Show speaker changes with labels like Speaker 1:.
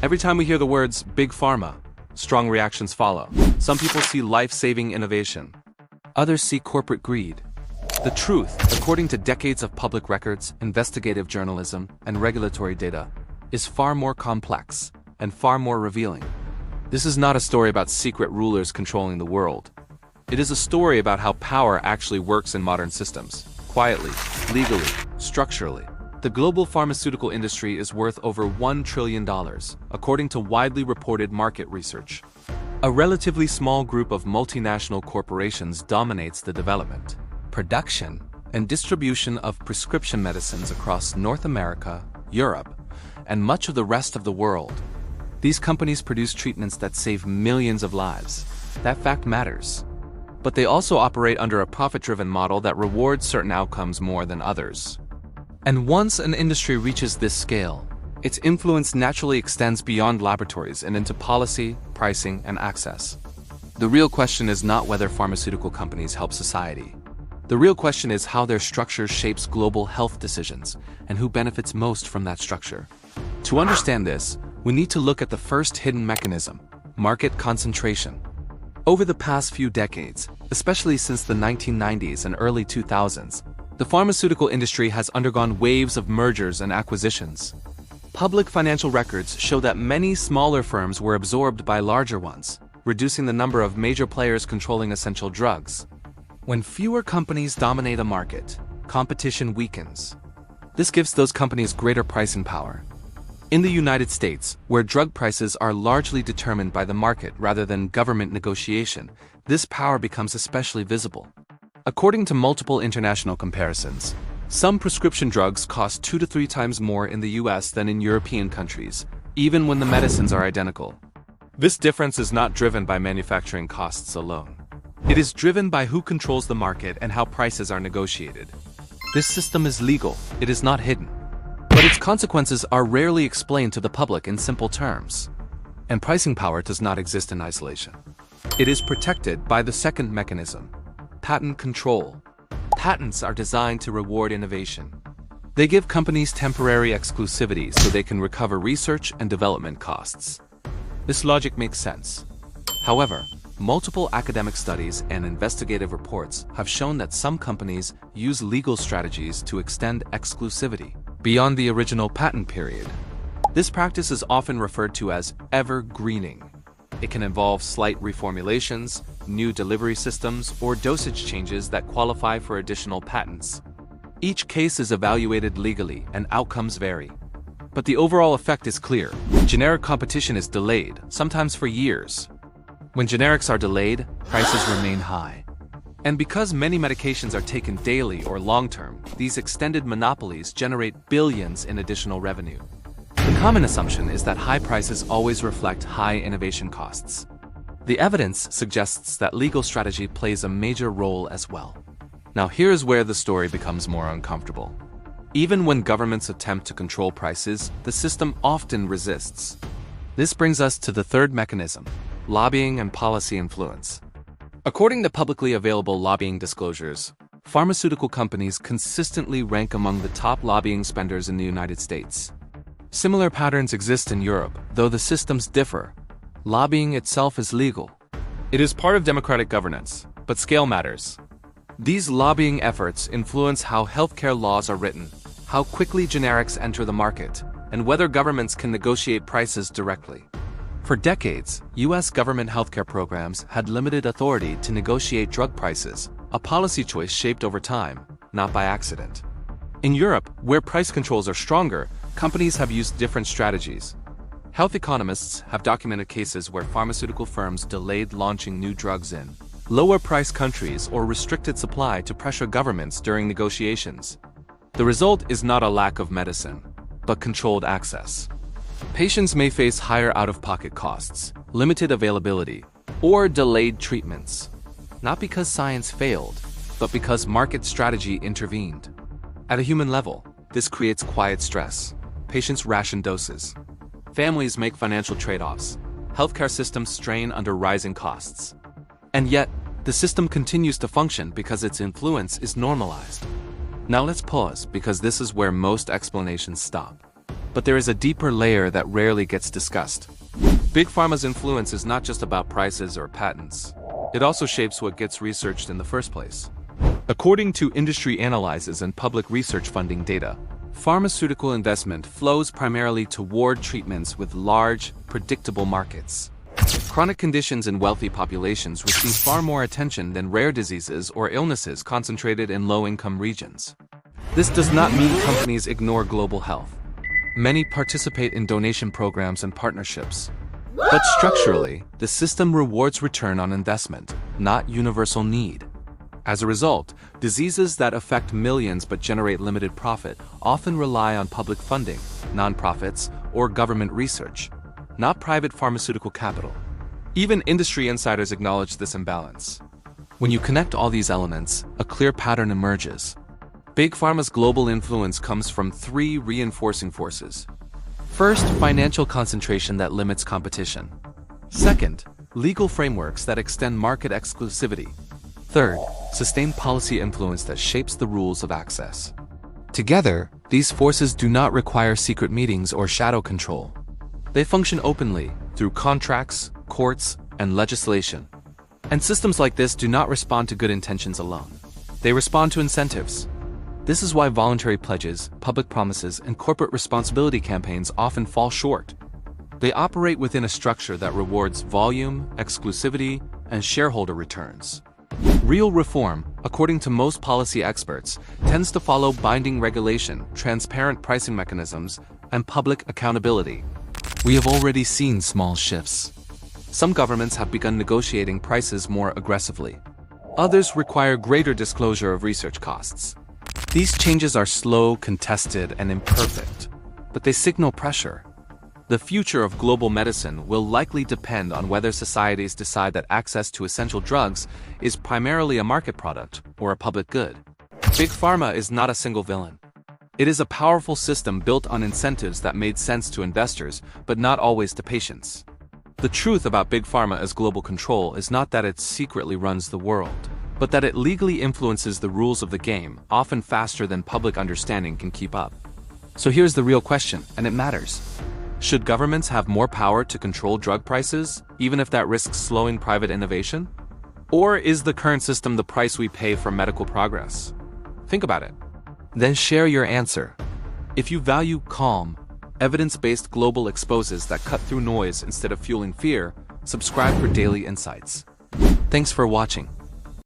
Speaker 1: Every time we hear the words Big Pharma, strong reactions follow. Some people see life-saving innovation. Others see corporate greed. The truth, according to decades of public records, investigative journalism, and regulatory data, is far more complex and far more revealing. This is not a story about secret rulers controlling the world. It is a story about how power actually works in modern systems, quietly, legally, structurally. The global pharmaceutical industry is worth over $1 trillion, according to widely reported market research. A relatively small group of multinational corporations dominates the development, production, and distribution of prescription medicines across North America, Europe, and much of the rest of the world. These companies produce treatments that save millions of lives. That fact matters. But they also operate under a profit-driven model that rewards certain outcomes more than others. And once an industry reaches this scale, its influence naturally extends beyond laboratories and into policy, pricing, and access. The real question is not whether pharmaceutical companies help society. The real question is how their structure shapes global health decisions and who benefits most from that structure. To understand this, we need to look at the first hidden mechanism: market concentration. Over the past few decades, especially since the 1990s and early 2000s, the pharmaceutical industry has undergone waves of mergers and acquisitions. Public financial records show that many smaller firms were absorbed by larger ones, reducing the number of major players controlling essential drugs. When fewer companies dominate a market, competition weakens. This gives those companies greater pricing power. In the United States, where drug prices are largely determined by the market rather than government negotiation, this power becomes especially visible. According to multiple international comparisons, some prescription drugs cost 2 to 3 times more in the US than in European countries, even when the medicines are identical. This difference is not driven by manufacturing costs alone. It is driven by who controls the market and how prices are negotiated. This system is legal, it is not hidden. But its consequences are rarely explained to the public in simple terms. And pricing power does not exist in isolation. It is protected by the second mechanism: patent control. Patents are designed to reward innovation. They give companies temporary exclusivity so they can recover research and development costs. This logic makes sense. However, multiple academic studies and investigative reports have shown that some companies use legal strategies to extend exclusivity beyond the original patent period. This practice is often referred to as evergreening. It can involve slight reformulations, new delivery systems, or dosage changes that qualify for additional patents. Each case is evaluated legally and outcomes vary. But the overall effect is clear. Generic competition is delayed, sometimes for years. When generics are delayed, prices remain high. And because many medications are taken daily or long-term, these extended monopolies generate billions in additional revenue. The common assumption is that high prices always reflect high innovation costs. The evidence suggests that legal strategy plays a major role as well. Now here's where the story becomes more uncomfortable. Even when governments attempt to control prices, the system often resists. This brings us to the third mechanism: lobbying and policy influence. According to publicly available lobbying disclosures, pharmaceutical companies consistently rank among the top lobbying spenders in the United States. Similar patterns exist in Europe, though the systems differ. Lobbying itself is legal. It is part of democratic governance, but scale matters. These lobbying efforts influence how healthcare laws are written, how quickly generics enter the market, and whether governments can negotiate prices directly. For decades, U.S. government healthcare programs had limited authority to negotiate drug prices, a policy choice shaped over time, not by accident. In Europe, where price controls are stronger, companies have used different strategies. Health economists have documented cases where pharmaceutical firms delayed launching new drugs in lower-priced countries or restricted supply to pressure governments during negotiations. The result is not a lack of medicine, but controlled access. Patients may face higher out-of-pocket costs, limited availability, or delayed treatments, not because science failed, but because market strategy intervened. At a human level, this creates quiet stress. Patients ration doses. Families make financial trade-offs. Healthcare systems strain under rising costs. And yet, the system continues to function because its influence is normalized. Now let's pause, because this is where most explanations stop. But there is a deeper layer that rarely gets discussed. Big Pharma's influence is not just about prices or patents. It also shapes what gets researched in the first place. According to industry analyses and public research funding data, pharmaceutical investment flows primarily toward treatments with large, predictable markets. Chronic conditions in wealthy populations receive far more attention than rare diseases or illnesses concentrated in low-income regions. This does not mean companies ignore global health. Many participate in donation programs and partnerships. But structurally, the system rewards return on investment, not universal need. As a result, diseases that affect millions but generate limited profit often rely on public funding, nonprofits, or government research, not private pharmaceutical capital. Even industry insiders acknowledge this imbalance. When you connect all these elements, a clear pattern emerges. Big Pharma's global influence comes from three reinforcing forces. First, financial concentration that limits competition. Second, legal frameworks that extend market exclusivity. Third, sustained policy influence that shapes the rules of access. Together, these forces do not require secret meetings or shadow control. They function openly through contracts, courts, and legislation. And systems like this do not respond to good intentions alone. They respond to incentives. This is why voluntary pledges, public promises, and corporate responsibility campaigns often fall short. They operate within a structure that rewards volume, exclusivity, and shareholder returns. Real reform, according to most policy experts, tends to follow binding regulation, transparent pricing mechanisms, and public accountability. We have already seen small shifts. Some governments have begun negotiating prices more aggressively. Others require greater disclosure of research costs. These changes are slow, contested, and imperfect, but they signal pressure. The future of global medicine will likely depend on whether societies decide that access to essential drugs is primarily a market product or a public good. Big Pharma is not a single villain. It is a powerful system built on incentives that made sense to investors, but not always to patients. The truth about Big Pharma as global control is not that it secretly runs the world, but that it legally influences the rules of the game, often faster than public understanding can keep up. So here's the real question, and it matters. Should governments have more power to control drug prices, even if that risks slowing private innovation? Or is the current system the price we pay for medical progress? Think about it. Then share your answer. If you value calm, evidence-based global exposes that cut through noise instead of fueling fear, subscribe for daily insights. Thanks for watching.